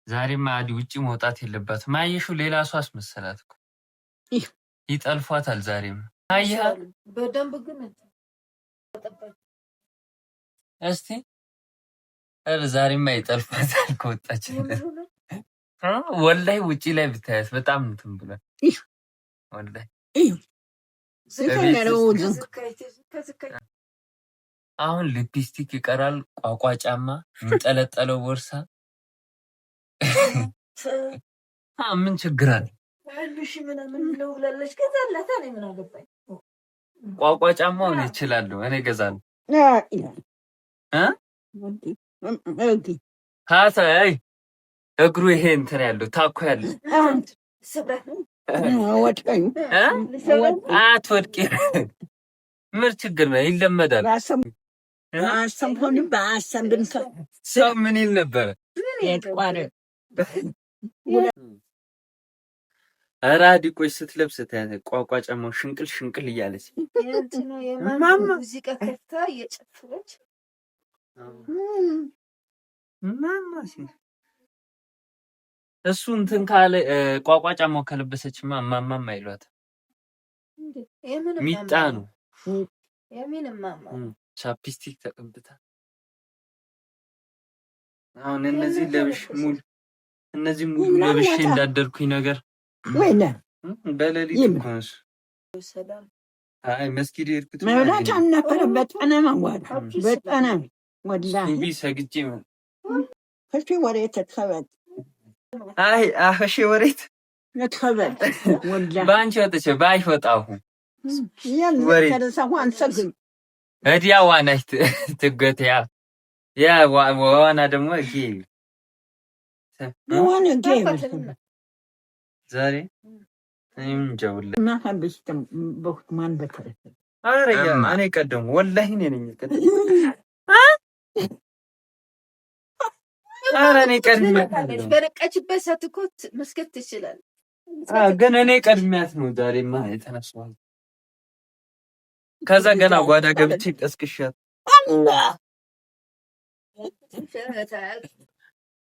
ዛሬማ አዲ ውጪ መውጣት የለባትም። አየሽው ሌላ ሰው አስመሰላት እኮ ይጠልፏታል። ዛሬም አየህ በደንብ ግን እስቲ ዛሬማ ይጠልፏታል ከወጣች ወላሂ ውጪ ላይ ብታያት በጣም እንትን ብሏል። ወላሂ አሁን ሊፕስቲክ ይቀራል፣ ቋቋ ጫማ፣ የሚንጠለጠለው ቦርሳ ምን ችግር አለ? ቋቋ ጫማውን ይችላሉ። እኔ እገዛለሁ። ታታይ እግሩ ይሄ እንትን ያለው ታኮ ያለው አትወድቂ። ምን ችግር ነው? ይለመዳል። ሰው ምን ይል ነበረ? ኧረ አዲቆች ስትለብስ ቋቋ ጫማው ሽንቅል ሽንቅል እያለች ሙዚቃ ከፍታ እየጨፈረች እሱ እንትን ካለ ቋቋ ጫማው ከለበሰችማ ማማም አይሏት ሚጣ ነው። ቻፕስቲክ ተቀብታ አሁን እነዚህ ሙሉ ለብሼ እንዳደርኩኝ ነገር ወይኔ በሌሊት እንኳንስ አይ መስጊድ ይርኩት መብላት አልነበረበት። በጣም ወላሂ ሰግጄ እሺ ወሬት ተከበት አይ እሺ ወሬት ተከበት ወላሂ ባንቺ ወጥቼ ባይወጣሁ ወሬት ተሰዋን ሰግኝ እዲያ ዋናይት ትገተያ ያ ዋና ደግሞ እሺ ዋና ጌም ዛሬ እንጃውላ ማሐበሽተም በሁማን በተረ አረያ እኔ ቀደም ወላሂ ነኝ ቀደም እኔ ቀድሜ በረቀችበት ሰትኮት መስከት ይችላል። ግን እኔ ቀድሜያት ነው ዛሬማ የተነሳው። ከዛ ገና ጓዳ ገብቼ ቀስቅሻት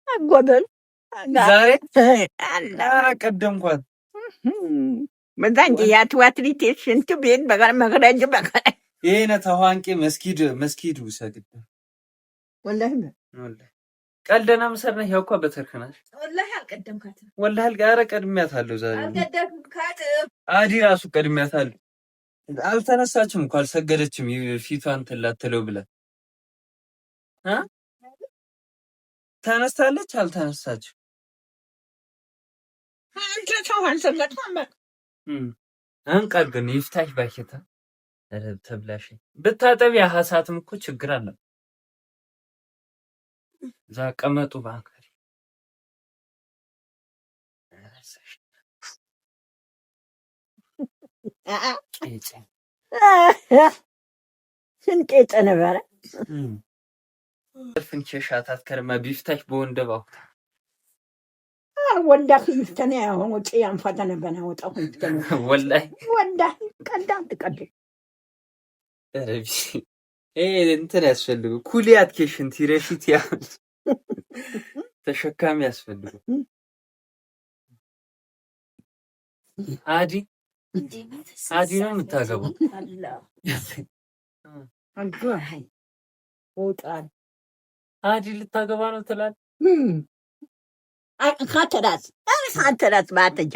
አጎበል ዛሬ አላ ቀደምኳት መዛንጂ ያትዋትሪቴ ሽንቱ ቤት በጋር መግረጅ በጋር ይሄነ ተዋንቄ መስጊድ ውሰግድ ወላሂ ቀልደና መሰርነ ያውኳ በተርከናሽ ወላሂ አልቀደምካትም። ወላሂ አልጋረ ቀድሚያታለሁ ዛሬ አልቀደምካትም። አዲ ራሱ ቀድሚያታለሁ። አልተነሳችም እንኳን አልሰገደችም። ፊቷን ተላተለው ብለ ተነስታለች አልተነሳችም። አንተ ተዋን ሰገድኩማ አንቀር ግን ይፍታሽ ባሽታ ተብላሽ ብታጠቢያ ሐሳትም እኮ ችግር አለ። ዛቀመጡ ባንከሪ ስንቄ ነበረ ፍንቸሻታት ከርማ ቢፍታሽ በወንደባው ወላሂ ይፍተና ያው ወጪ ያንፋታ ነበር ወጣው ወላሂ ወላሂ ቀዳም ተቀደ እንትን ያስፈልጉ ኩሊያት ኬሽን ቲረፊት ያ ተሸካሚ ያስፈልጉ አዲ ነው የምታገባው። አዲ ልታገባ ነው ትላለህ። ካተራስ ባተጃ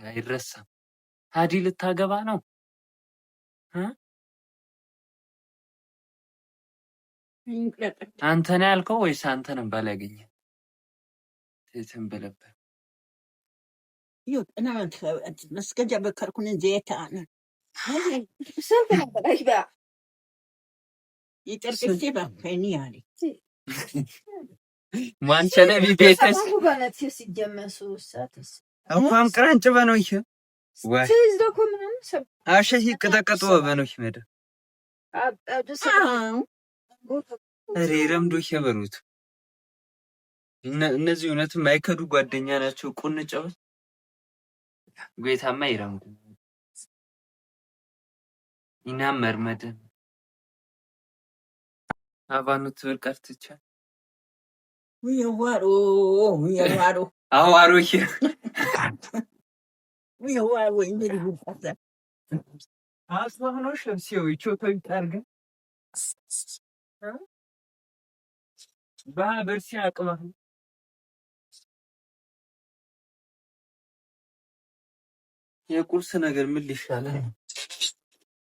አይረሳም። አዲ ልታገባ ነው። አንተ ነህ ያልከው ወይስ አንተ ነህ ባላገኘ ተንበለበ እና መስገጃ በከርኩን ዘይታ ሰልፈና በላይባ ይጥርጥርቴ ባፈኒ ያለ ማንቸለ ቢቤተስ ባለት ሲጀመሱ ሳትስ እንኳን ቅራንጭ በነው ይሄ ወይ ትዝደኮ ምንም ሰብ አሸሂ ቅጠቀጦ በነው ይመደ ረምዶ ይበሩት እነዚህ እውነትም ማይከዱ ጓደኛ ናቸው። ቁንጫው ጌታማ ይረምዱ ኢና መርመደ አባኑ ትበልቀርትቻ ውየዋሮ ውየዋሮ አዋሮሽ ውየዋሮ እንግዲህ ይፈታ አስማኖሽ ለብሲው ይቾቶይ ታርገ በርሲ አቅማህ የቁርስ ነገር ምን ሊሻለ